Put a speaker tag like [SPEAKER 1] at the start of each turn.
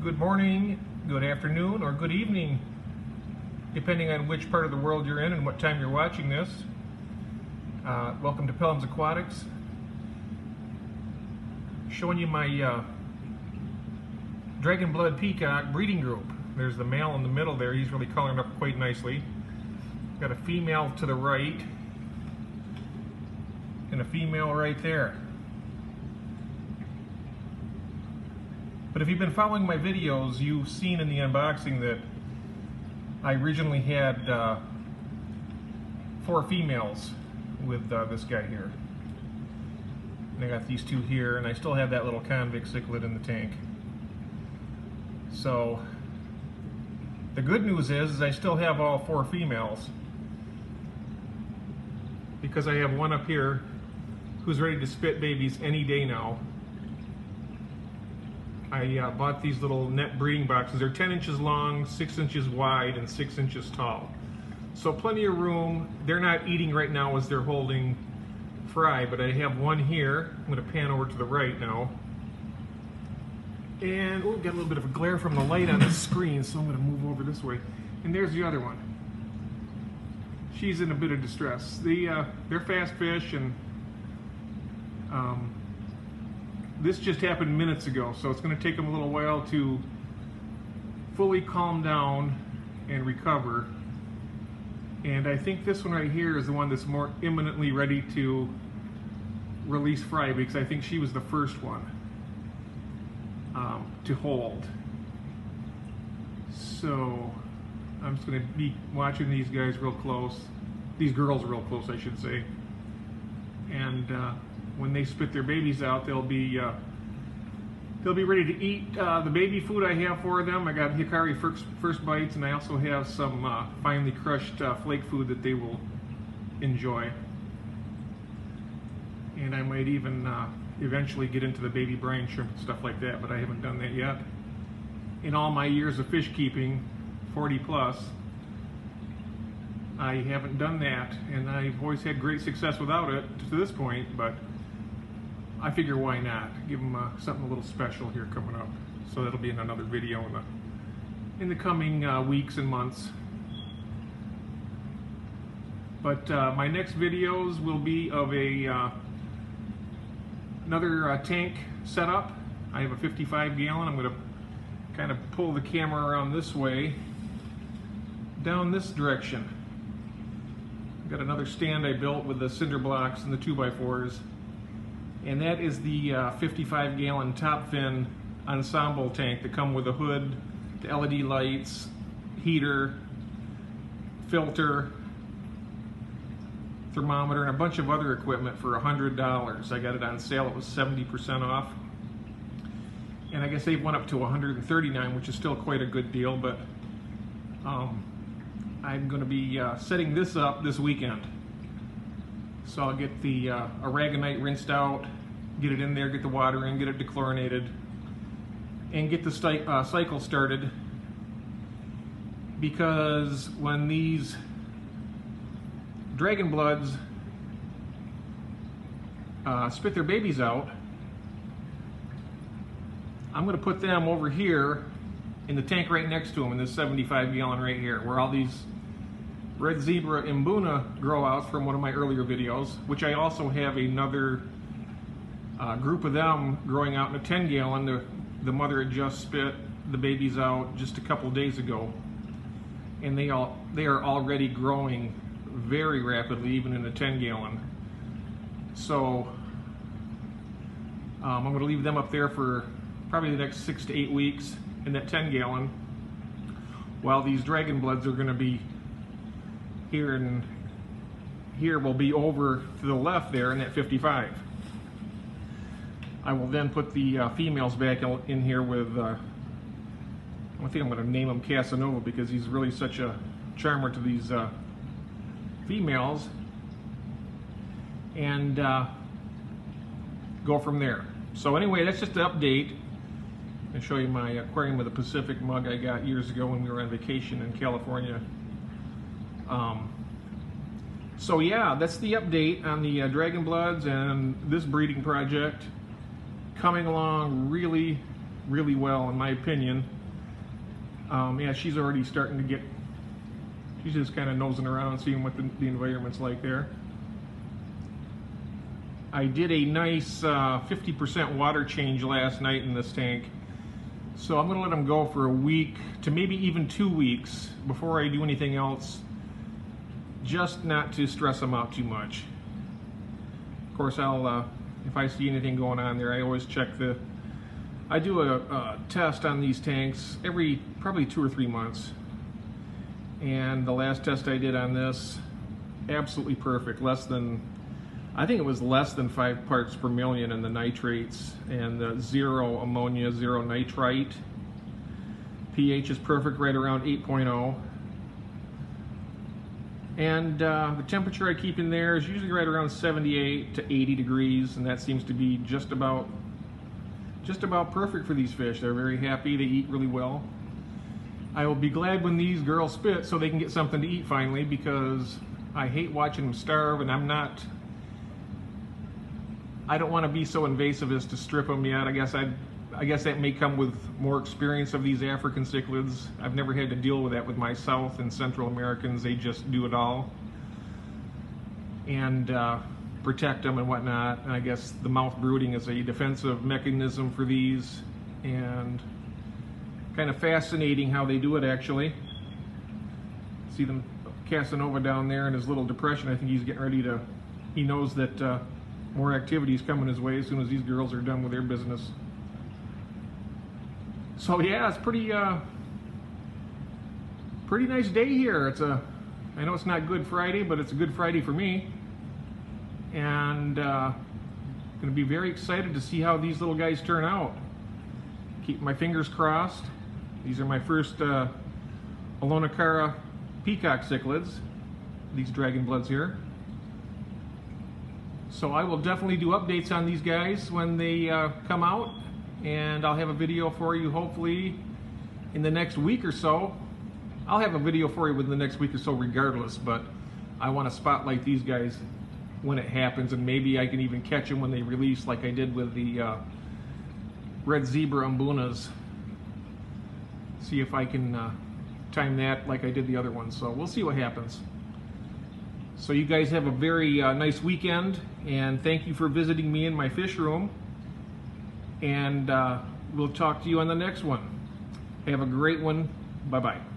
[SPEAKER 1] good morning, good afternoon, or good evening, depending on which part of the world you're in and what time you're watching this. Welcome to Pelham's Aquatics. Showing you my dragonblood peacock breeding group. There's the male in the middle there. He's really coloring up quite nicely. Got a female to the right and a female right there. But if you've been following my videos, you've seen in the unboxing that I originally had 4 females with this guy here. And I got these 2 here, and I still have that little convict cichlid in the tank. So the good news is I still have all 4 females, because I have one up here who's ready to spit babies any day now. I bought these little net breeding boxes. They're 10 inches long, 6 inches wide, and 6 inches tall. So plenty of room. They're not eating right now as they're holding fry, but I have one here. I'm going to pan over to the right now. And oh, got a little bit of a glare from the light on the screen, so I'm going to move over this way. And there's the other one. She's in a bit of distress. They're fast fish, and this just happened minutes ago, so it's going to take them a little while to fully calm down and recover. And I think this one right here is the one that's more imminently ready to release fry, because I think she was the first one to hold. So I'm just going to be watching these guys real close, these girls real close I should say, and when they spit their babies out, they'll be ready to eat the baby food I have for them. I got Hikari first bites, and I also have some finely crushed flake food that they will enjoy. And I might even eventually get into the baby brine shrimp and stuff like that, but I haven't done that yet. In all my years of fish keeping, 40 plus, I haven't done that, and I've always had great success without it to this point, but I figure why not? Give them something a little special here coming up. So that'll be in another video in the coming weeks and months. But my next videos will be of another tank setup. I have a 55 gallon. I'm going to kind of pull the camera around this way, down this direction. I've got another stand I built with the cinder blocks and the 2x4s. And that is the 55 gallon top fin ensemble tank that come with a hood, the LED lights, heater, filter, thermometer, and a bunch of other equipment for $100. I got it on sale. It was 70% off. And I guess they've went up to $139, which is still quite a good deal, but I'm going to be setting this up this weekend. So I'll get the aragonite rinsed out, get it in there, get the water in, get it dechlorinated, and get the cycle started. Because when these dragonbloods spit their babies out, I'm going to put them over here in the tank right next to them, in this 75 gallon right here, where all these red zebra imbuna grow out from one of my earlier videos, which I also have another group of them growing out in a 10 gallon. The mother had just spit the babies out just a couple days ago, and they are already growing very rapidly, even in a 10 gallon. So I'm going to leave them up there for probably the next 6 to 8 weeks in that 10 gallon, while these dragonbloods are going to be here, and here will be over to the left there in that 55. I will then put the females back in here with, I think I'm going to name him Casanova, because he's really such a charmer to these females, and go from there. So anyway, that's just an update. I'll show you my Aquarium of the Pacific mug I got years ago when we were on vacation in California. So yeah, that's the update on the dragonbloods and this breeding project. Coming along really, really well in my opinion. Yeah, she's already starting to get, she's just kind of nosing around, seeing what the environment's like there. I did a nice 50% water change last night in this tank. So I'm going to let them go for a week to maybe even 2 weeks before I do anything else, just not to stress them out too much. Of course, I'll, if I see anything going on there, I always check I do a test on these tanks every probably 2 or 3 months. And the last test I did on this, absolutely perfect, I think it was less than 5 parts per million in the nitrates, and the 0 ammonia, 0 nitrite. pH is perfect, right around 8.0. And the temperature I keep in there is usually right around 78 to 80 degrees, and that seems to be just about perfect for these fish. They're very happy, they eat really well. I will be glad when these girls spit so they can get something to eat finally, because I hate watching them starve, and I don't want to be so invasive as to strip them yet. I guess that may come with more experience of these African cichlids. I've never had to deal with that with my South and Central Americans. They just do it all and protect them and whatnot. And I guess the mouth brooding is a defensive mechanism for these, and kind of fascinating how they do it actually. See them Casanova down there in his little depression. I think he's getting ready to, he knows that more activity is coming his way as soon as these girls are done with their business. So yeah, it's pretty nice day here. I know it's not Good Friday, but it's a Good Friday for me. And going to be very excited to see how these little guys turn out. Keep my fingers crossed. These are my first Alonocara peacock cichlids, these dragonbloods here. So I will definitely do updates on these guys when they come out, and I'll have a video for you hopefully in the next week or so. I'll have a video for you within the next week or so regardless, but I want to spotlight these guys when it happens, and maybe I can even catch them when they release, like I did with the red zebra umbunas. See if I can time that like I did the other ones. So we'll see what happens. So you guys have a very nice weekend, and thank you for visiting me in my fish room, and we'll talk to you on the next one. Have a great one. Bye-bye.